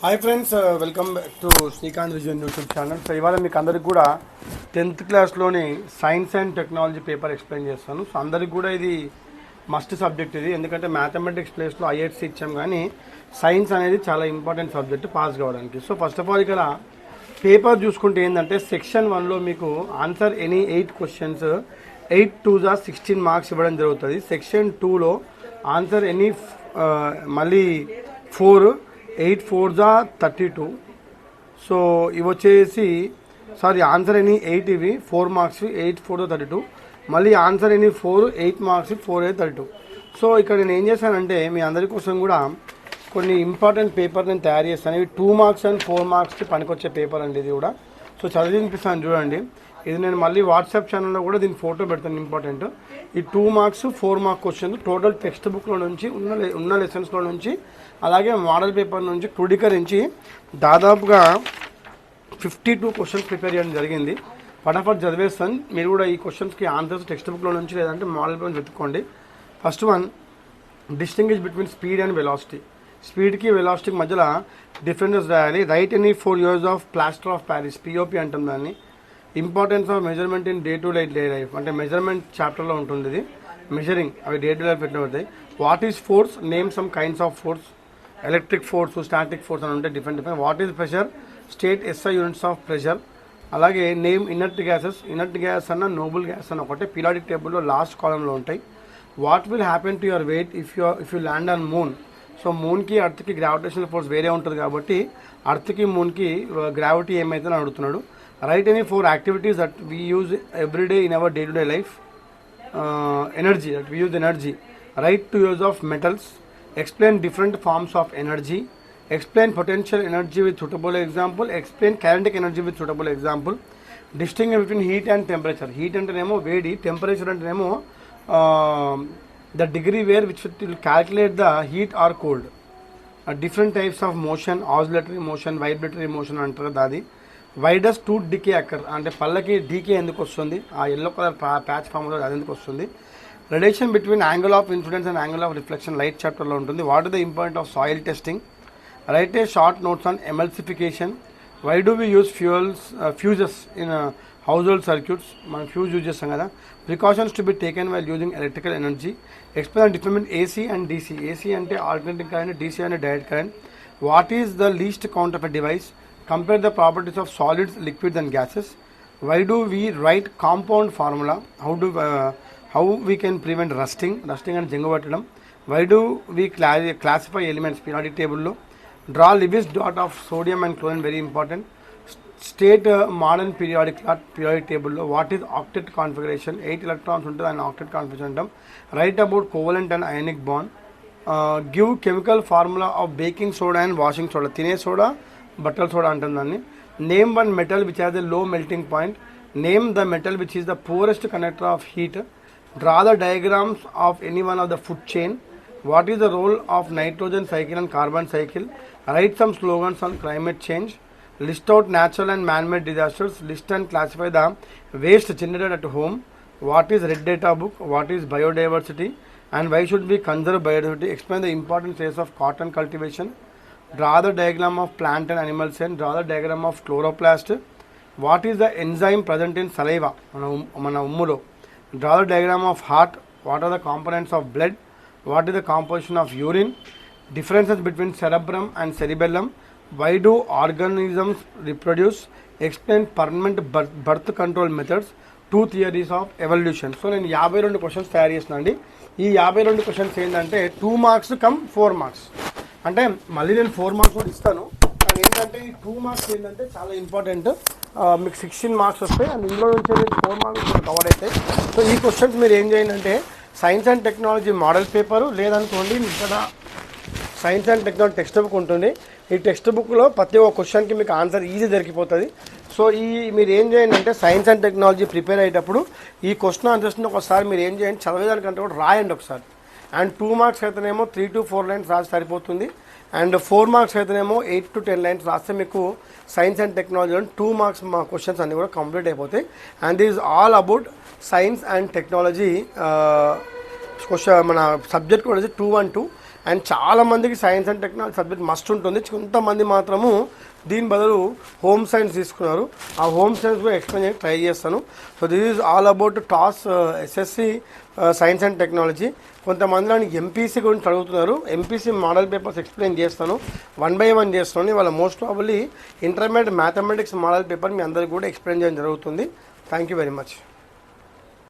Hi friends, welcome back to Srikanth vision YouTube channel. So ఇవాళ మీకు అందరికి కూడా 10th క్లాస్లోని science and technology paper explain చేస్తాను. సో అందరికి కూడా ఇది మస్ట్ సబ్జెక్ట్ ఇది, ఎందుకంటే మ్యాథమెటిక్స్ ప్లేస్లో ఐఎట్స్ ఇచ్చాం, కానీ సైన్స్ అనేది చాలా ఇంపార్టెంట్ సబ్జెక్ట్ పాస్ కావడానికి. సో ఫస్ట్ ఆఫ్ ఆల్ ఇక్కడ పేపర్ చూసుకుంటే ఏంటంటే సెక్షన్ 1లో మీకు ఆన్సర్ ఎనీ 8 క్వశ్చన్స్ 8 2 16 మార్క్స్ ఇవ్వడం జరుగుతుంది. సెక్షన్ 2లో ఆన్సర్ ఎనీ మళ్ళీ 4 8 4 32. సో ఇవి వచ్చేసి ఆన్సర్ ఎనీ 8 ఇవి 4 మార్క్స్ 8 4 32. మళ్ళీ ఆన్సర్ ఎనీ 4 8 మార్క్స్ 4 8 32. సో ఇక్కడ నేను ఏం చేశానంటే మీ అందరి కోసం కూడా కొన్ని ఇంపార్టెంట్ పేపర్ నేను తయారు చేస్తాను. ఇవి 2 మార్క్స్ అండ్ 4 మార్క్స్కి పనికొచ్చే పేపర్ అండి ఇది కూడా. సో చదివి వినిపిస్తాను చూడండి. ఇది నేను మళ్ళీ వాట్సాప్ ఛానల్లో కూడా దీని ఫోటో పెడతాను. ఇంపార్టెంట్ ఈ 2 marks 4 mark question total text బుక్లో నుంచి ఉన్న లెసన్స్లో నుంచి అలాగే మోడల్ పేపర్ నుంచి క్రోడీకరించి దాదాపుగా 52 క్వశ్చన్స్ ప్రిపేర్ చేయడం జరిగింది. ఫటాఫట్ చదివేస్తాను. మీరు కూడా ఈ క్వశ్చన్స్కి ఆన్సర్స్ టెక్స్ట్ బుక్లో నుంచి లేదంటే మోడల్ పేపర్ వెతుక్కోండి. First one, distinguish between speed and velocity. స్పీడ్కి వెలాసిటీకి మధ్యలో డిఫరెన్సెస్ రాయాలి. Write any 4 years of plaster of Paris, POP అంటాం దాన్ని. Importance of measurement in day to day life అంటే మెజర్మెంట్ చాప్టర్లో ఉంటుంది ఇది. మెజరింగ్ అవి డే టు లైఫ్ ఎట్లా పడతాయి. What is force, name some kinds of force. Electric force, static force అని ఉంటాయి different. What is pressure, state SI units of pressure. అలాగే name inert gases. Inert gas అన్న నోబుల్ గ్యాస్ అన్న ఒకటే periodic టేబుల్లో last కాలంలో ఉంటాయి. What will happen to your weight if you land on moon. So మూన్కి అర్త్కి గ్రావిటేషనల్ ఫోర్స్ వేరే ఉంటుంది కాబట్టి అర్త్కి మూన్కి గ్రావిటీ ఏమైతే అని అడుగుతున్నాడు. Right any 4 activities that we use everyday in our day to day life. Energy, that we use energy. Right 2 years of metals. Explain different forms of energy. Explain potential energy with suitable example. Explain kinetic energy with suitable example. Distinguish between heat and temperature. Heat antenemo vedi, temperature antenemo the degree where which will calculate the heat or cold. Different types of motion, oscillatory motion, vibratory motion antaru dadi. Why does tooth decay occur? Ante pallaki decay enduku vastundi, aa yellow color patch form lo adi enduku vastundi. Relation between angle of incidence and angle of reflection, light chapter lo untundi. What is the importance of soil testing? Write a short notes on emulsification. Why do we use fuses in household circuits? Man fuse use chestam kada. Precautions to be taken while using electrical energy. Explain the difference between AC and DC. AC ante alternating current, DC ante direct current. What is the least count of a device? Compare the properties of solids, liquids and gases. Why do we write compound formula? How we can prevent rusting and జంగు పట్టడం. Why do we classify elements periodic table లో. Draw Lewis dot of sodium and chlorine, very important. State modern periodic table లో. What is octet configuration, 8 electrons ఉంటుంది and octet configuration అంటాం. Write about covalent and ionic bond. Give chemical formula of baking soda and washing soda. తినే soda బట్టల soda అంటాం దాన్ని. Name one metal which has a low melting point. Name the metal which is the poorest conductor of heat. Draw the diagrams of any one of the food chain. What is the role of nitrogen cycle and carbon cycle? Write some slogans on climate change. List out natural and man-made disasters. List and classify the waste generated at home. What is red data book? What is biodiversity and why should we conserve biodiversity? Explain the important phase of cotton cultivation. Draw the diagram of plant and animal cell. Draw the diagram of chloroplast. What is the enzyme present in saliva? Mana ummulo. Draw the diagram of heart. What are the components of blood? What is the composition of urine? Differences between cerebrum and cerebellum. Why do organisms reproduce? Explain permanent birth control methods. 2 theories of evolution. So నేను 52 questions తయారు చేస్తున్నానండి. ఈ 52 questions ఏంటంటే 2 marks come 4 marks. అంటే మళ్ళీ నేను 4 marks కూడా ఇస్తాను. కానీ ఏంటంటే ఈ 2 మార్క్స్ ఏంటంటే చాలా ఇంపార్టెంట్. మీకు 16 మార్క్స్ వస్తాయి అండ్ ఇందులో నుంచి 4 మార్క్స్ కవర్ అవుతాయి. సో ఈ క్వశ్చన్స్ మీరు ఏం చేయండి అంటే science and technology model paper లేదనుకోండి ఇక్కడ science and technology text book ఉంటుంది. ఈ టెక్స్ట్ బుక్లో ప్రతి ఒక్క క్వశ్చన్కి మీకు ఆన్సర్ ఈజీ దొరికిపోతుంది. సో మీరు ఏం చేయండి అంటే సైన్స్ అండ్ టెక్నాలజీ ప్రిపేర్ అయ్యేటప్పుడు ఈ క్వశ్చన్ ఆన్సర్స్ని ఒకసారి మీరు ఏం చేయండి చదివేదానికంటే కూడా రాయండి ఒకసారి. అండ్ 2 మార్క్స్ అయితేనేమో 3 to 4 లైన్స్ రాసి సరిపోతుంది. అండ్ 4 మార్క్స్ అయితేనేమో 8 to 10 లైన్స్ రాస్తే మీకు సైన్స్ అండ్ టెక్నాలజీలో 2 మార్క్స్ మా క్వశ్చన్స్ అన్నీ కూడా కంప్లీట్ అయిపోతాయి. And this is all about science and technology question. మన సబ్జెక్ట్ కూడా 212 అండ్ చాలామందికి science and technology subject must ఉంటుంది, కొంతమంది మాత్రము దీని బదులు హోమ్ సైన్స్ తీసుకున్నారు. ఆ హోమ్ సైన్స్ కూడా ఎక్స్ప్లెయిన్ చేయడానికి ట్రై చేస్తాను. So this is all about toss SSC science and technology. కొంతమంది నాకు ఎంపీసీ గురించి అడుగుతున్నారు. ఎంపీసీ మోడల్ పేపర్స్ ఎక్స్ప్లెయిన్ చేస్తాను, 1 by 1 చేస్తాను. ఇవాళ most probably intermediate mathematics model paper మీ అందరికీ కూడా ఎక్స్ప్లెయిన్ చేయడం జరుగుతుంది. Thank you very much.